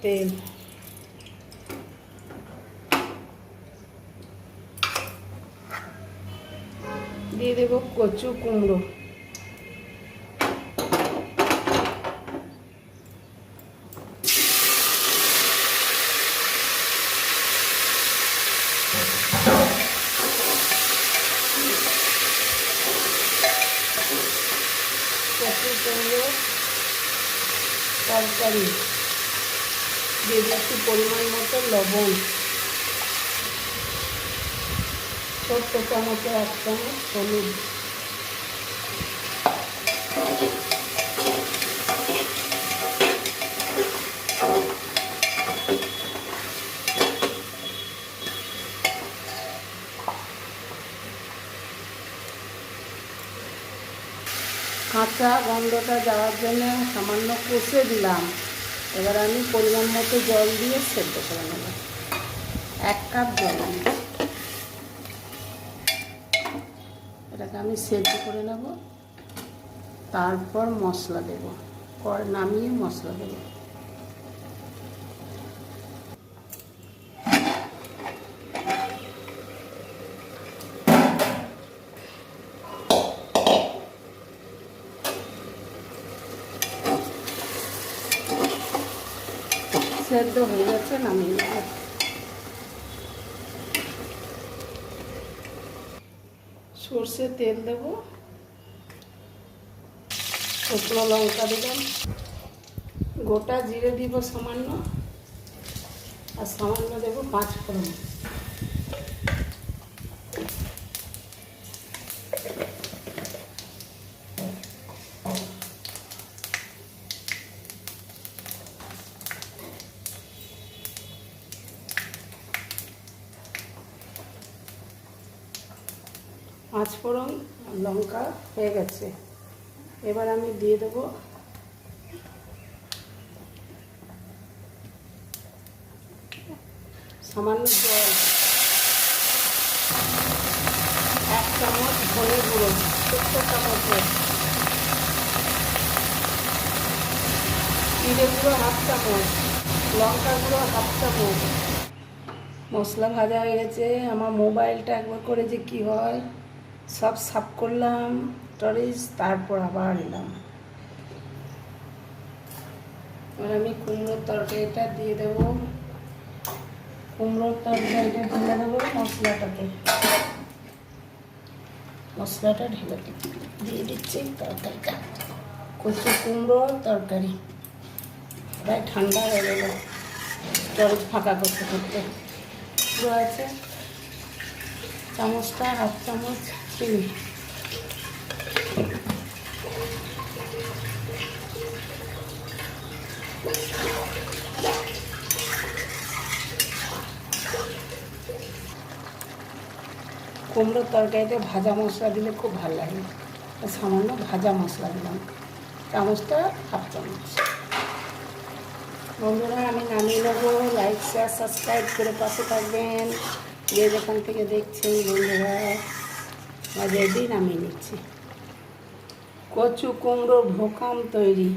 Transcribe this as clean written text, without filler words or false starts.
তেল, দিয়ে দেব কচু কুমড়ো, কচু কুমড়ো তরকারি, দিয়ে দিচ্ছি পরিমাণ মতো লবণ, ছোট্ট চামচে 1 চামচ হলুদ, কাঁচা গন্ধটা যাওয়ার জন্য সামান্য কষে দিলাম। এবার আমি পরিমাণ মতো জল দিয়ে সেদ্ধ করে নেব। 1 কাপ জল দিচ্ছি, এটাকে আমি সেদ্ধ করে নেব। তারপর মশলা দেব, পরে নামিয়ে মশলা দেব। সেদ্ধ হয়ে গেছে, নামিয়ে নেব। সর্ষে তেল দেব, শুকনো লঙ্কা দিলাম, গোটা জিরে দিব সামান্য, আর সামান্য দেব 5 ফোড়ন। পাঁচ ফোড়ন লঙ্কা হয়ে গেছে। এবার আমি দিয়ে দেব সামান্য জল, 1 চামচ ধনে গুঁড়ো, ছোট্ট চামচে, জিরে গুঁড়ো 1/2 চামচ, লঙ্কা গুঁড়ো 1/2 চামচ। মশলা ভাজা হয়ে গেছে। আমার মোবাইলটা একবার করে যে কী হয়, সব সাফ করলাম স্টোরেজ, তারপর আবার এলাম। এবার আমি কুমড়োর তরকারিটা দিয়ে দেবো, কুমড়োর তরকারিটা ঢেলে দেবো মশলাটা ঢেলে দিয়ে দিচ্ছি তরকারিটা। কচু কুমড়োর তরকারি প্রায় ঠান্ডা হয়ে গেল, স্টোরেজ ফাঁকা করতে করতে। পুরো আছে চামচটা 1/2 চামচ চিনি, কুমড়োর তরকারিতে ভাজা মশলা দিলে খুব ভালো লাগে, সামান্য ভাজা মশলা দিলাম, চামচটা 1/2 চামচ। বন্ধুরা আমি নামিয়ে নেবো। লাইক শেয়ার সাবস্ক্রাইব করে পাশে থাকবেন, যে যেখান থেকে দেখছেন বন্ধুরা। রেডি, নামিয়ে নিচ্ছি। কচু কুমড়োর ভোকাম তৈরি।